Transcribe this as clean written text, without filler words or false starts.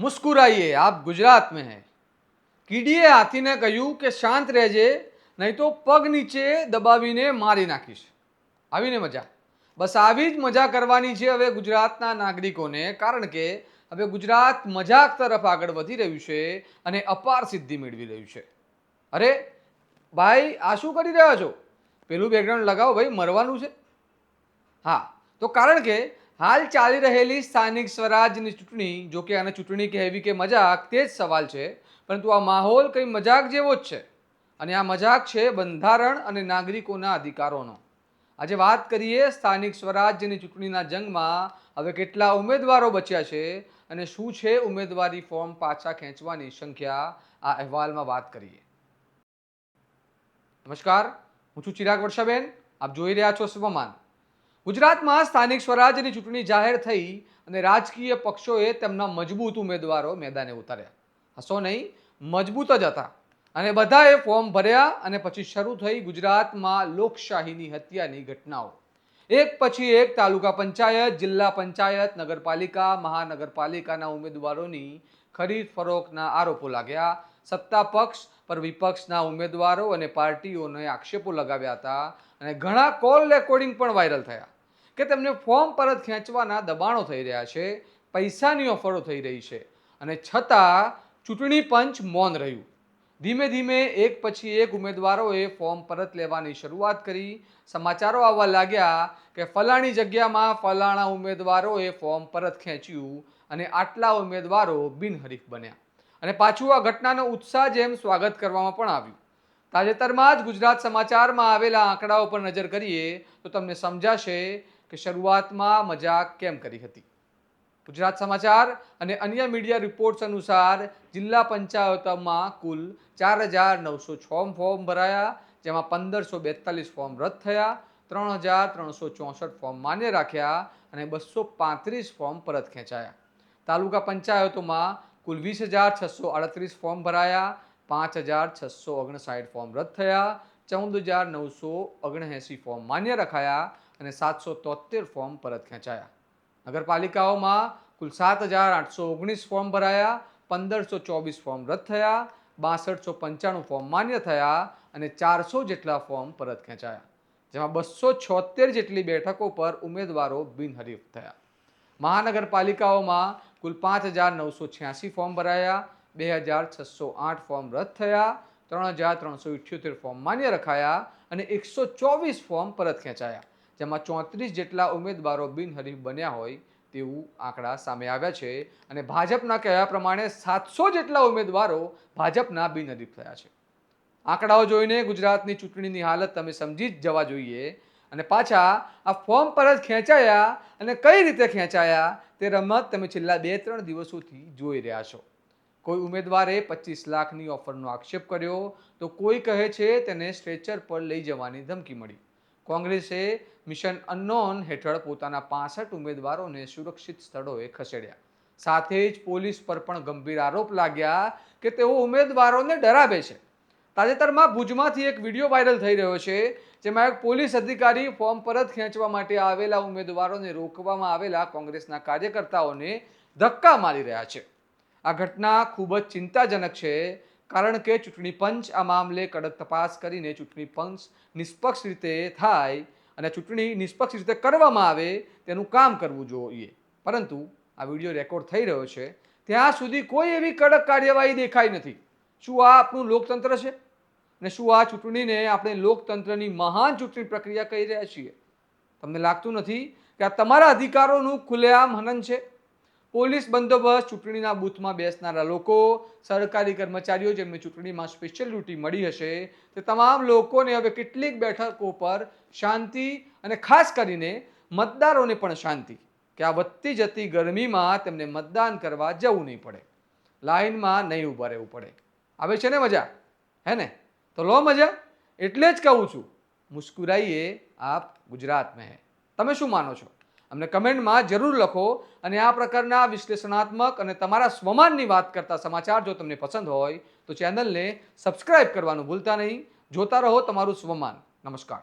मुस्कुराइए आप गुजरात में हैं। કીડીએ હાથીને કહ્યું કે શાંત રહેજે, નહીં તો પગ નીચે દબાવીને મારી નાખીશ. આવીને મજા, બસ આવી જ મજા કરવાની છે હવે ગુજરાતના નાગરિકોને, કારણ કે હવે ગુજરાત મજાક તરફ આગળ વધી રહ્યું છે અને અપાર સિદ્ધિ મેળવી રહ્યું છે. અરે ભાઈ, આ શું કરી રહ્યા છો? પેલું બેકગ્રાઉન્ડ લગાવો ભાઈ, મરવાનું છે. હા, તો કારણ કે હાલ ચાલી રહેલી સ્થાનિક સ્વરાજની ચૂંટણી, જો કે આને ચૂંટણી કહેવી કે મજાક તે જ સવાલ છે, પરંતુ આ માહોલ કંઈ મજાક જેવો જ છે. અને આ મજાક છે બંધારણ અને નાગરિકોના અધિકારોનો. આજે વાત કરીએ સ્થાનિક સ્વરાજ્યની ચૂંટણીના જંગમાં હવે કેટલા ઉમેદવારો બચ્યા છે અને શું છે ઉમેદવારી ફોર્મ પાછા ખેંચવાની સંખ્યા. આ અહેવાલમાં વાત કરીએ. નમસ્કાર, હું છું ચિરાગ વર્ષાબેન, આપ જોઈ રહ્યા છો સ્વમાન. ગુજરાતમાં સ્થાનિક સ્વરાજ્યની ચૂંટણી જાહેર થઈ અને રાજકીય પક્ષોએ તેમના મજબૂત ઉમેદવારો મેદાને ઉતાર્યા. હસો નહીં, મજબૂત જ હતા. અને બધાએ ફોર્મ ભર્યા અને પછી શરૂ થઈ ગુજરાતમાં લોકશાહીની હત્યાની ઘટનાઓ. એક પછી એક તાલુકા પંચાયત, જિલ્લા પંચાયત, નગરપાલિકા, મહાનગરપાલિકાના ઉમેદવારોની ખરીદ ફરોખના આરોપો લાગ્યા. સત્તા પક્ષ પર વિપક્ષના ઉમેદવારો અને પાર્ટીઓને આક્ષેપો લગાવ્યા હતા અને ઘણા કોલ રેકોર્ડિંગ પણ વાયરલ થયા કે તેમને ફોર્મ પરત ખેંચવાના દબાણો થઈ રહ્યા છે, પૈસાની ઓફરો થઈ રહી છે, અને છતાં ચૂંટણી પંચ મૌન રહ્યું. ધીમે ધીમે એક પછી એક ઉમેદવારોએ ફોર્મ પરત લેવાની શરૂઆત કરી. સમાચારો આવવા લાગ્યા કે ફલાણી જગ્યામાં ફલાણા ઉમેદવારોએ ફોર્મ પરત ખેંચ્યું અને આટલા ઉમેદવારો બિનહરીફ બન્યા. અને પાછું આ ઘટનાનો ઉત્સાહ જેમ સ્વાગત કરવામાં પણ આવ્યું. તાજેતરમાં જ ગુજરાત સમાચારમાં આવેલા આંકડાઓ પર નજર કરીએ તો તમને સમજાશે કે શરૂઆતમાં મજાક કેમ કરી હતી. ગુજરાત સમાચાર અને અન્ય મીડિયા રિપોર્ટ્સ અનુસાર જિલ્લા પંચાયતોમાં કુલ 4,906 ફોર્મ ભરાયા, જેમાં 1,542 ફોર્મ રદ થયા, 3,364 ફોર્મ માન્ય રાખ્યા અને 235 ફોર્મ પરત ખેંચાયા. તાલુકા પંચાયતોમાં કુલ 20,638 ફોર્મ ભરાયા, 5,659 ફોર્મ રદ થયા, 14,979 ફોર્મ માન્ય રખાયા અને 773 ફોર્મ પરત ખેંચાયા. નગરપાલિકાઓમાં કુલ 7,819 ફોર્મ ભરાયા, 1,524 ફોર્મ રદ થયા, 6,295 ફોર્મ માન્ય થયા અને 400 જેટલા ફોર્મ પરત ખેંચાયા, જેમાં 276 જેટલી બેઠકો પર ઉમેદવારો બિનહરીફ થયા. મહાનગરપાલિકાઓમાં કુલ 5,986 ફોર્મ ભરાયા, 2,608 ફોર્મ રદ થયા, 3,378 ફોર્મ માન્ય રખાયા અને 124 ફોર્મ પરત ખેંચાયા, જેમાં 34 જેટલા ઉમેદવારો બિનહરીફ બન્યા હોય તેવું આંકડા સામે આવ્યા છે. અને ભાજપના કહેવા પ્રમાણે 700 જેટલા ઉમેદવારો ભાજપના બિનહરીફ થયા છે. આંકડાઓ જોઈને ગુજરાતની ચૂંટણીની હાલત તમે સમજી જ જવા જોઈએ. અને પાછા આ ફોર્મ પરત ખેંચાયા અને કઈ રીતે ખેંચાયા તે રમત તમે છેલ્લા 2-3 દિવસોથી જોઈ રહ્યા છો. કોઈ ઉમેદવારે 25 લાખની ઓફરનો આક્ષેપ કર્યો તો કોઈ કહે છે તેને સ્ટ્રેચર પર લઈ જવાની ધમકી મળી. કોંગ્રેસે મિશન અનનોન હેઠળ પોતાના 65 ઉમેદવારોને સુરક્ષિત સ્થળોએ ખસેડ્યા. સાથે જ પોલીસ પર પણ ગંભીર આરોપ લાગ્યા કે તેઓ ઉમેદવારોને ડરાવે છે. તાજેતરમાં ભુજમાંથી એક વિડીયો વાયરલ થઈ રહ્યો છે, જેમાં એક પોલીસ અધિકારી ફોર્મ પરત ખેંચવા માટે આવેલા ઉમેદવારોને રોકવામાં આવેલા કોંગ્રેસના કાર્યકર્તાઓને ધક્કા મારી રહ્યા છે. આ ઘટના ખૂબ જ ચિંતાજનક છે, કારણ કે ચૂંટણી પંચ આ મામલે કડક તપાસ કરીને ચૂંટણી પંચ નિષ્પક્ષ રીતે થાય અને ચૂંટણી નિષ્પક્ષ રીતે કરવામાં આવે તેનું કામ કરવું જોઈએ. પરંતુ આ વિડીયો રેકોર્ડ થઈ રહ્યો છે ત્યાં સુધી કોઈ એવી કડક કાર્યવાહી દેખાઈ નથી. શું આ આપણું લોકતંત્ર છે? અને શું આ ચૂંટણીને આપણે લોકતંત્રની મહાન ચૂંટણી પ્રક્રિયા કહી રહ્યા છીએ? તમને લાગતું નથી કે આ તમારા અધિકારોનું ખુલ્લેઆમ હનન છે? પોલીસ બંદોબસ્ત, ચૂંટણીના બૂથમાં બેસનારા લોકો, સરકારી કર્મચારીઓ જેમને ચૂંટણીમાં સ્પેશિયલ ડ્યુટી મળી હશે, તે તમામ લોકોને હવે કેટલીક બેઠકો પર શાંતિ અને ખાસ કરીને મતદારોને પણ શાંતિ કે આ વધતી જતી ગરમીમાં તેમને મતદાન કરવા જવું નહીં પડે, લાઈનમાં નહીં ઊભા રહેવું પડે. આવે છે ને મજા? હે ને? તો લો મજા. એટલે જ કહું છું, મુસ્કુરાઈએ આપ ગુજરાત મેં હે. તમે શું માનો છો? અમને કમેન્ટમાં જરૂર લખો. અને આ પ્રકારના વિશ્લેષણાત્મક અને તમારા સ્વમાનની વાત કરતા સમાચાર જો તમને પસંદ હોય તો ચેનલને સબસ્ક્રાઇબ કરવાનું ભૂલતા નહીં. જોતા રહો તમારું સ્વમાન. નમસ્કાર.